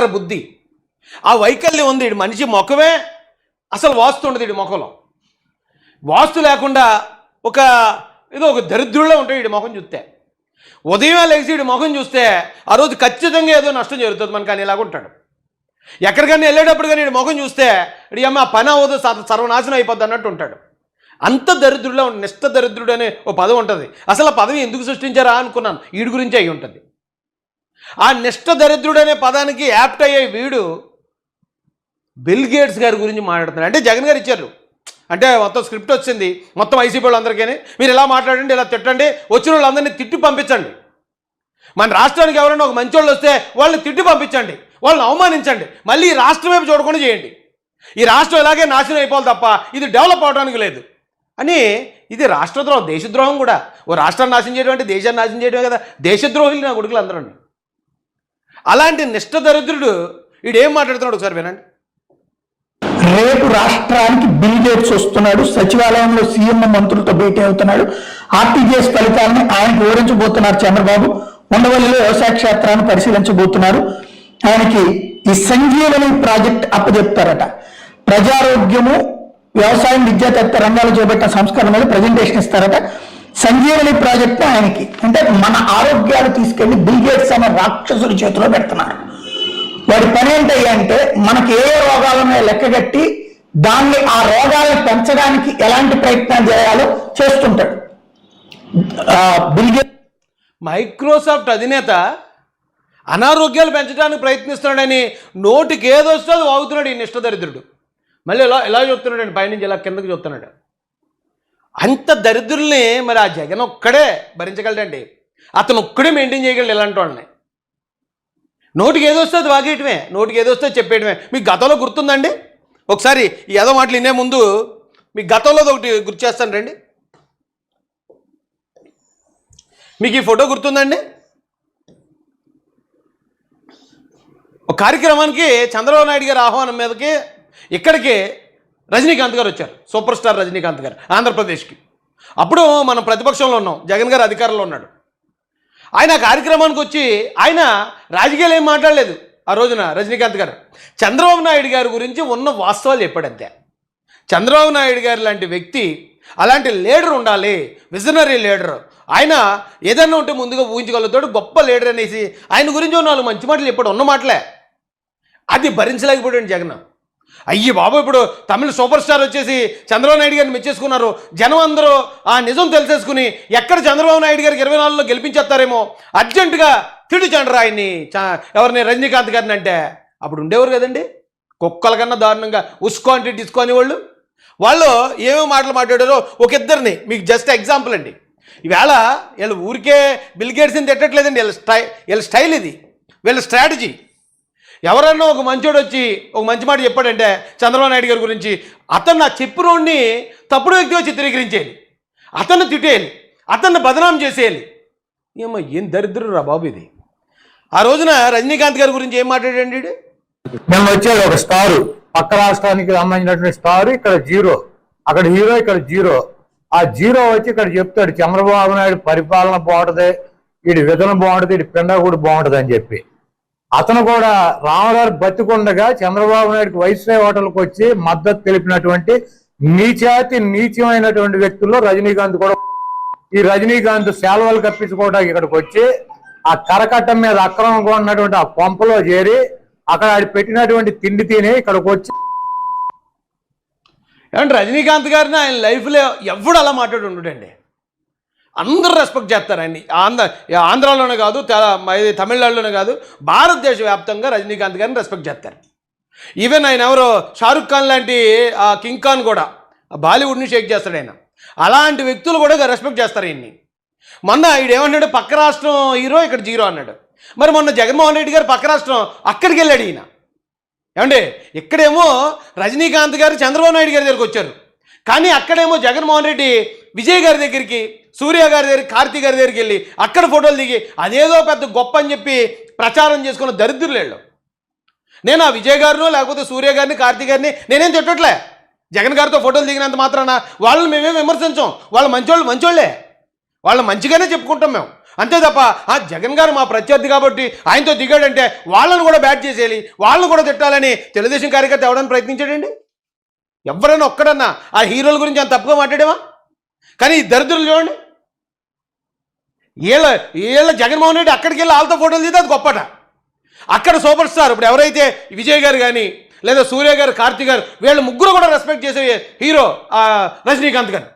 వంకర బుద్ధి, ఆ వైకల్యం ఉంది. ఇటు మనిషి ముఖమే అసలు వాస్తు ఉండదు. ఇటు ముఖంలో వాస్తు లేకుండా ఏదో ఒక దరిద్రుల్లో ఉంటాయి. ఇటు ముఖం చూస్తే ఉదయమే లేచి ఇటు ముఖం చూస్తే ఆ రోజు ఖచ్చితంగా ఏదో నష్టం జరుగుతుంది మనకు. కానీ ఇలాగ ఉంటాడు. ఎక్కడికైనా వెళ్ళేటప్పుడు కానీ ఇటు ముఖం చూస్తే ఇటు అమ్మ పని అవ్వదు, సర్వనాశనం అయిపోద్ది అన్నట్టు ఉంటాడు. అంత దరిద్రుడిలో నిష్ట దరిద్రుడు అనే ఓ పదవి ఉంటుంది. అసలు ఆ పదవి ఎందుకు సృష్టించారా అనుకున్నాను. వీడి గురించి అయి ఉంటుంది. ఆ నిష్ట దరిద్రుడు అనే పదానికి యాప్ట్ అయ్యే వీడు బిల్ గేట్స్ గారి గురించి మాట్లాడుతున్నాడు. అంటే జగన్ గారు ఇచ్చారు, అంటే మొత్తం స్క్రిప్ట్ వచ్చింది మొత్తం వైసీపీ వాళ్ళందరికీ, మీరు ఇలా మాట్లాడండి, ఇలా తిట్టండి, వచ్చిన వాళ్ళందరినీ తిట్టి పంపించండి. మన రాష్ట్రానికి ఎవరైనా ఒక మంచి వాళ్ళు వస్తే వాళ్ళని తిట్టి పంపించండి, వాళ్ళని అవమానించండి, మళ్ళీ ఈ రాష్ట్రం వైపు చూడకుండా చేయండి. ఈ రాష్ట్రం ఇలాగే నాశనం అయిపోవాలి తప్ప ఇది డెవలప్ అవడానికి లేదు అని. ఇది రాష్ట్రద్రోహం, దేశద్రోహం కూడా. ఓ రాష్ట్రాన్ని నాశనం చేయడం అంటే దేశాన్ని నాశనం చేయడమే కదా. దేశద్రోహులు నా కొడుకులు అందరూ. అలాంటి నిష్ట దరిద్రుడు వీడేం మాట్లాడుతున్నాడు ఒకసారి వినండి. రేపు రాష్ట్రానికి బిల్ గేట్స్ వస్తున్నాడు, సచివాలయంలో సీఎం మంత్రులతో భేటీ అవుతున్నాడు. ఆర్టీజీఎస్ ఫలితాలను ఆయనకు వివరించబోతున్నారు చంద్రబాబు. ఉండవల్లిలో వ్యవసాయ క్షేత్రాన్ని పరిశీలించబోతున్నారు. ఆయనకి ఈ సంజీవని ప్రాజెక్ట్ అప్పచెప్తారట. ప్రజారోగ్యము, వ్యవసాయం, విద్యా తదితర రంగాలు చేపట్టిన సంస్కరణ మీద ప్రజెంటేషన్ ఇస్తారట. సంజీవని ప్రాజెక్ట్ ఆయనకి, అంటే మన ఆరోగ్యాలు తీసుకెళ్లి బిల్ గేట్స్ అనే రాక్షసుడి చేతిలో పెడుతున్నారు. వాడి పని ఏంటంటే మనకి ఏ రోగాలను లెక్కగట్టి దాన్ని, ఆ రోగాలను పెంచడానికి ఎలాంటి ప్రయత్నాలు చేయాలో చేస్తుంటాడు. బిల్ గేట్స్ మైక్రోసాఫ్ట్ అధినేత అనారోగ్యాలు పెంచడానికి ప్రయత్నిస్తున్నాడని నోటికి ఏదొస్తే అది వాగుతున్నాడు ఈ నిష్టదరిద్రుడు. మళ్ళీ ఎలా చెప్తున్నాడు, పైనుంచి ఇలా కిందకి చెప్తున్నాడు. అంత దరిద్రుల్ని మరి ఆ జగన్ ఒక్కడే భరించగలడండి. అతను ఒక్కడే మెయింటైన్ చేయగలడు ఇలాంటి వాళ్ళని. నోటికి ఏదొస్తే అది వాగేయటమే, నోటికి ఏదొస్తే చెప్పేయటమే. మీకు గతంలో గుర్తుందండి? ఒకసారి ఈ ఏదో మాటలు వినే ముందు మీకు గతంలో ఒకటి గుర్తు చేస్తాను రండి. మీకు ఈ ఫోటో గుర్తుందండి? ఒక కార్యక్రమానికి చంద్రబాబు నాయుడు గారి ఆహ్వానం మీదకి ఇక్కడికి రజనీకాంత్ గారు వచ్చారు. సూపర్ స్టార్ రజనీకాంత్ గారు ఆంధ్రప్రదేశ్కి. అప్పుడు మనం ప్రతిపక్షంలో ఉన్నాం, జగన్ గారు అధికారంలో ఉన్నాడు. ఆయన కార్యక్రమానికి వచ్చి ఆయన రాజకీయాలు ఏం మాట్లాడలేదు ఆ రోజున. రజనీకాంత్ గారు చంద్రబాబు నాయుడు గారి గురించి ఉన్న వాస్తవాలు చెప్పాడంతే. చంద్రబాబు నాయుడు గారు లాంటి వ్యక్తి, అలాంటి లీడర్ ఉండాలి, విజనరీ లీడర్. ఆయన ఏదన్నా ఉంటే ముందుగా ఊహించగలుగుతాడు, గొప్ప లీడర్ అనేసి ఆయన గురించి 4 మంచి మాటలు చెప్పాడు. ఉన్న మాటలే. అది భరించలేకపోయాడు జగన్. అయ్యి బాబు, ఇప్పుడు తమిళ సూపర్ స్టార్ వచ్చేసి చంద్రబాబు నాయుడు గారిని మెచ్చేసుకున్నారు. జనం అందరూ ఆ నిజం తెలిసేసుకుని ఎక్కడ చంద్రబాబు నాయుడు గారికి 24లో గెలిపించేస్తారేమో అర్జెంటుగా తిడుచండ్రు ఆయన్ని, ఎవరిని, రజనీకాంత్ గారిని. అంటే అప్పుడు ఉండేవారు కదండి కుక్కల కన్నా దారుణంగా ఉస్కో అంటే డిస్కో అనేవాళ్ళు. వాళ్ళు ఏమేమి మాటలు మాట్లాడారో ఒక ఇద్దరిని మీకు జస్ట్ ఎగ్జాంపుల్ అండి. ఈవేళ వీళ్ళు ఊరికే బిల్ గేట్స్ని తిట్టట్లేదండి. వీళ్ళ స్టైల్ ఇది, వీళ్ళ స్ట్రాటజీ. ఎవరన్నా ఒక మంచోడు వచ్చి ఒక మంచి మాట చెప్పాడంటే చంద్రబాబు నాయుడు గారి గురించి, అతను నా చెప్పినోడిని తప్పుడు వ్యక్తిగా చిత్రీకరించేయాలి, అతన్ని తిట్టేయాలి, అతన్ని బదనాం చేసేయాలి. ఏం దరిద్రం రా బాబు ఇది. ఆ రోజున రజనీకాంత్ గారి గురించి ఏం మాట్లాడండి? మేము వచ్చేది ఒక స్టారు, పక్క రాష్ట్రానికి సంబంధించినటువంటి స్టారు, ఇక్కడ 0, అక్కడ హీరో, ఇక్కడ 0. ఆ 0 వచ్చి ఇక్కడ చెప్తాడు చంద్రబాబు నాయుడు పరిపాలన బాగుంటుంది, వీడి విధన బాగుంటుంది, వీడి పిండ కూడా బాగుంటుంది అని చెప్పి. అతను కూడా రామగారు బతికుండగా చంద్రబాబు నాయుడుకి వైస్రాయ్ హోటల్కి వచ్చి మద్దతు తెలిపినటువంటి నీచమైనటువంటి వ్యక్తుల్లో రజనీకాంత్ కూడా. ఈ రజనీకాంత్ శాల్వాలు కప్పించుకోవడానికి ఇక్కడికి వచ్చి ఆ కరకట్టం మీద అక్రమంగా ఉన్నటువంటి ఆ పంపలో చేరి అక్కడ ఆడి పెట్టినటువంటి తిండి తిని ఇక్కడికి వచ్చి. ఏమంటే రజనీకాంత్ గారిని ఆయన లైఫ్లో ఎవడు అలా మాట్లాడి ఉండడండి. అందరూ రెస్పెక్ట్ చేస్తారు ఆయన్ని. ఆంధ్రాలోనే కాదు, తమిళనాడులోనే కాదు, భారతదేశ వ్యాప్తంగా రజనీకాంత్ గారిని రెస్పెక్ట్ చేస్తారు. ఈవెన్ ఆయన ఎవరో షారుఖ్ ఖాన్ లాంటి ఆ కింగ్ ఖాన్ కూడా బాలీవుడ్ని షేక్ చేస్తాడు ఆయన. అలాంటి వ్యక్తులు కూడా రెస్పెక్ట్ చేస్తారు ఈయన్ని. మొన్న ఈడేమన్నాడు, పక్క రాష్ట్రం హీరో, ఇక్కడ 0 అన్నాడు. మరి మొన్న జగన్మోహన్ రెడ్డి గారు పక్క రాష్ట్రం అక్కడికి వెళ్ళాడు ఈయన. ఏమండి, ఇక్కడేమో రజనీకాంత్ గారు చంద్రబాబు నాయుడు గారి దగ్గరికి వచ్చారు, కానీ అక్కడేమో జగన్మోహన్ రెడ్డి విజయ్ గారి దగ్గరికి, సూర్య గారి దగ్గరికి, కార్తీక్ గారి దగ్గరికి వెళ్ళి అక్కడ ఫోటోలు దిగి అదేదో పెద్ద గొప్ప అని చెప్పి ప్రచారం చేసుకున్న దరిద్రులేళ్ళు. నేను ఆ విజయ్ గారినో లేకపోతే సూర్య గారిని, కార్తీక్ గారిని నేనేం తిట్టట్లే. జగన్ గారితో ఫోటోలు దిగినంత మాత్రాన వాళ్ళని మేమేం విమర్శించాం. వాళ్ళు మంచోళ్ళే, వాళ్ళని మంచిగానే చెప్పుకుంటాం మేము. అంతే తప్ప జగన్ గారు మా ప్రత్యర్థి కాబట్టి ఆయనతో దిగాడంటే వాళ్ళను కూడా బ్యాట్ చేసేయాలి, వాళ్ళను కూడా తిట్టాలని తెలుగుదేశం కార్యకర్త ఎవడని ప్రయత్నించాడండి? ఎవరైనా ఒక్కడన్నా ఆ హీరోల గురించి అంత తప్పుగా మాట్లాడేవా? కానీ ఈ దరిద్రులు చూడండి, వీళ్ళ జగన్మోహన్ రెడ్డి అక్కడికి వెళ్ళి వాళ్ళతో ఫోటోలు తీస్తే అది గొప్పట. అక్కడ సూపర్ స్టార్ ఇప్పుడు ఎవరైతే విజయ్ గారు కానీ లేదా సూర్య గారు, కార్తీక్ గారు, వీళ్ళు ముగ్గురు కూడా రెస్పెక్ట్ చేసే హీరో రజనీకాంత్ గారు.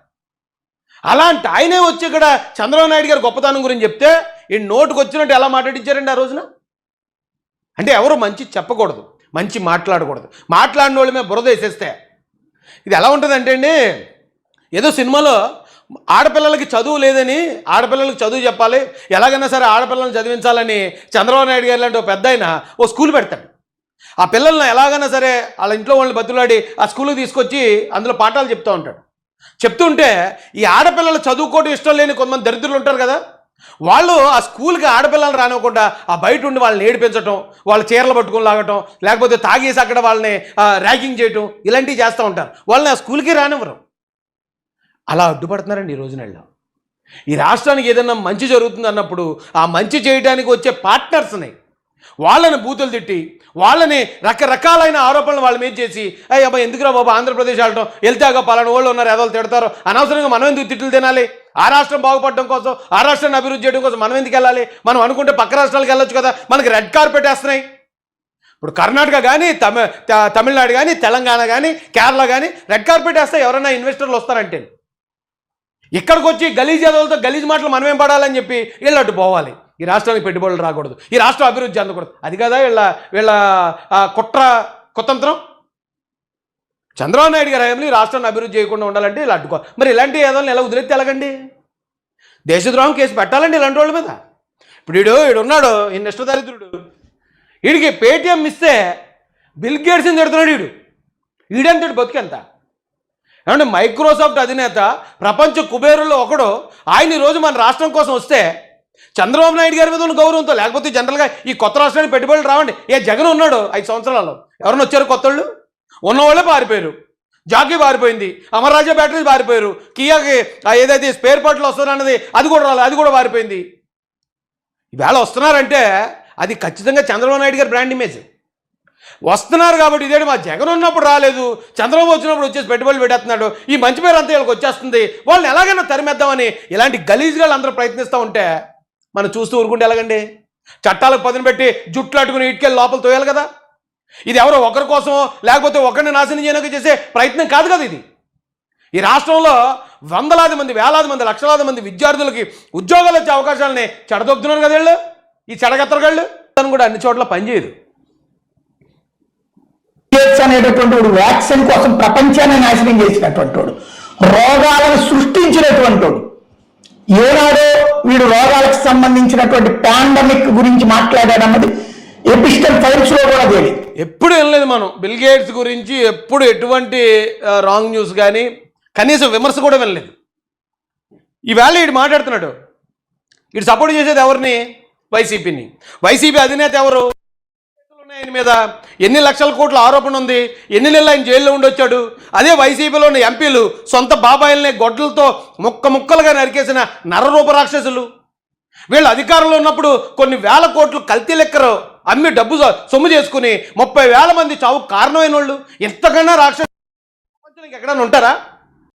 అలాంటి ఆయనే వచ్చి ఇక్కడ చంద్రబాబు నాయుడు గారు గొప్పతనం గురించి చెప్తే ఈ నోటుకు వచ్చినట్టు ఎలా మాట్లాడించారండి ఆ రోజున? అంటే ఎవరు మంచి చెప్పకూడదు, మంచి మాట్లాడకూడదు, మాట్లాడిన వాళ్ళ మీద బురద వేసేస్తే ఇది ఎలా ఉంటుందంటే అండి, ఏదో సినిమాలో ఆడపిల్లలకి చదువు లేదని, ఆడపిల్లలకి చదువు చెప్పాలి, ఎలాగైనా సరే ఆడపిల్లలను చదివించాలని చంద్రబాబు నాయుడు గారు లాంటి ఒక పెద్ద ఆయన ఓ స్కూల్ పెడతాడు. ఆ పిల్లల్ని ఎలాగైనా సరే వాళ్ళ ఇంట్లో వాళ్ళని బతులాడి ఆ స్కూల్కి తీసుకొచ్చి అందులో పాఠాలు చెప్తూ ఉంటాడు. చెప్తుంటే ఈ ఆడపిల్లలు చదువుకోవడం ఇష్టం లేని కొంతమంది దరిద్రులు ఉంటారు కదా, వాళ్ళు ఆ స్కూల్కి ఆడపిల్లలు రానివ్వకుండా ఆ బయట ఉండి వాళ్ళని ఏడిపించడం, వాళ్ళ చీరలు పట్టుకొని లాగటం, లేకపోతే తాగేసి అక్కడ వాళ్ళని ర్యాగింగ్ చేయటం, ఇలాంటివి చేస్తూ ఉంటారు. వాళ్ళని ఆ స్కూల్కి రానివ్వరు. అలా అడ్డుపడుతున్నారండి ఈ రోజునల్లో. ఈ రాష్ట్రానికి ఏదైనా మంచి జరుగుతుంది అన్నప్పుడు ఆ మంచి చేయడానికి వచ్చే పార్ట్నర్స్ని వాళ్ళని బూతులు తిట్టి, వాళ్ళని రకరకాలైన ఆరోపణలు వాళ్ళ మీద చేసి, అబ్బా ఎందుకురా బాబా ఆంధ్రప్రదేశ్ వెళ్ళటం, వెళ్తాగా పలానా వాళ్ళు ఉన్నారు ఎదలు తిడతారు, అనవసరంగా మనం ఎందుకు తిట్లు తినాలి? ఆ రాష్ట్రం బాగుపడడం కోసం, ఆ రాష్ట్రాన్ని అభివృద్ధి చేయడం కోసం మనం ఎందుకు వెళ్ళాలి? మనం అనుకుంటే పక్క రాష్ట్రాలకు వెళ్ళొచ్చు కదా, మనకి రెడ్ కార్పెట్ వేస్తున్నాయి. ఇప్పుడు కర్ణాటక కానీ తమిళనాడు కానీ తెలంగాణ కానీ కేరళ కానీ రెడ్ కార్పెట్ వేస్తే ఎవరైనా ఇన్వెస్టర్లు వస్తారంటే, ఇక్కడికి వచ్చి గలీజ్ యాదవులతో గలీజ్ మాటలు మనమేం పడాలని చెప్పి వీళ్ళు అడ్డు పోవాలి. ఈ రాష్ట్రానికి పెట్టుబడులు రాకూడదు, ఈ రాష్ట్రం అభివృద్ధి అందకూడదు. అది కదా వీళ్ళ కుతంత్రం. చంద్రబాబు నాయుడు గారు హయాంలో ఈ రాష్ట్రాన్ని అభివృద్ధి చేయకుండా ఉండాలంటే ఇలా అడ్డుకోవాలి. మరి ఇలాంటి యాదవులను ఎలా వదిలేస్తే ఎలాగండి? దేశద్రోహం కేసు పెట్టాలండి ఇలాంటి వాళ్ళ మీద. ఇప్పుడు ఈడున్నాడు ఈ నిష్ఠదరిద్రుడు, వీడికి పేటీఎం ఇస్తే బిల్ గేట్స్ని తిడుతున్నాడు. ఈడంతటి బతికెంత? ఏమంటే మైక్రోసాఫ్ట్ అధినేత, ప్రపంచ కుబేరుల్లో ఒకడు, ఆయన ఈరోజు మన రాష్ట్రం కోసం వస్తే చంద్రబాబు నాయుడు గారి మీద ఉన్న గౌరవంతో, లేకపోతే జనరల్గా ఈ కొత్త రాష్ట్రానికి పెట్టుబడులు రావండి. జగన్ ఉన్నాడు 5 సంవత్సరాలలో, ఎవరైనా వచ్చారు కొత్త వాళ్ళు? ఉన్నవాళ్ళే పారిపోయారు. జాకీ పారిపోయింది, అమర్రాజా బ్యాటరీస్ పారిపోయారు, కియాకి ఏదైతే స్పేర్ పార్ట్లు వస్తున్నారన్నది అది కూడా రాలేదు, అది కూడా పారిపోయింది. ఈవేళ వస్తున్నారంటే అది ఖచ్చితంగా చంద్రబాబు నాయుడు గారి బ్రాండ్ ఇమేజ్. వస్తున్నారు కాబట్టి ఇదేంటి మా జగన్ ఉన్నప్పుడు రాలేదు, చంద్రబాబు వచ్చినప్పుడు వచ్చేసి పెట్టుబడులు పెట్టేస్తున్నాడు, ఈ మంచి పేరు అంతా వీళ్ళకి వచ్చేస్తుంది, వాళ్ళని ఎలాగైనా తరిమేద్దామని ఇలాంటి గలీజ్గా అందరూ ప్రయత్నిస్తూ ఉంటే మనం చూస్తూ ఊరుకుంటే ఎలాగండి? చట్టాలకు పదును పెట్టి జుట్లు అట్టుకుని ఇటుకెళ్ళి లోపల తోయాలి కదా. ఇది ఎవరో ఒకరి కోసమో లేకపోతే ఒకరిని నాశనం చేయడానికి చేసే ప్రయత్నం కాదు కదా ఇది. ఈ రాష్ట్రంలో వందలాది మంది, వేలాది మంది, లక్షలాది మంది విద్యార్థులకి ఉద్యోగాలు వచ్చే అవకాశాలని చెడదొబ్బుతున్నారు కదా వీళ్ళు, ఈ చెడగత్తరగాళ్ళు. తను కూడా అన్ని చోట్ల పనిచేయదు. అనేటటువంటి వాడు వ్యాక్సిన్ కోసం ప్రపంచాన్ని నాశనం చేసినటువంటి వాడు, రోగాలను సృష్టించినటువంటి వాడు. ఏనాడో వీడు రోగాలకు సంబంధించినటువంటి పాండమిక్ గురించి మాట్లాడాడన్నది ఎపిస్టల్ ఫైల్స్ లో కూడా తెలియదు. ఎప్పుడు వినలేదు మనం బిల్ గేట్స్ గురించి, ఎప్పుడు ఎటువంటి రాంగ్ న్యూస్ కానీ కనీసం విమర్శ కూడా వినలేదు. ఈవేళ వీడు మాట్లాడుతున్నాడు, వీడు సపోర్ట్ చేసేది ఎవరిని? వైసీపీని. వైసీపీ అధినేత ఎవరు? ఆయన మీద ఎన్ని లక్షల కోట్ల ఆరోపణ ఉంది, ఎన్ని నెలలు ఆయన జైల్లో ఉండొచ్చాడు. అదే వైసీపీలోని ఎంపీలు సొంత బాబాయిల్ని గొడ్డలతో ముక్కలుగా నరికేసిన నరరూప రాక్షసులు. వీళ్ళు అధికారంలో ఉన్నప్పుడు కొన్ని వేల కోట్లు కల్తీ లెక్కరు అమ్మి డబ్బు సొమ్ము చేసుకుని 30,000 మంది చావుకు కారణమైన వాళ్ళు. ఇంతకన్నా రాక్షసు ఎక్కడైనా ఉంటారా?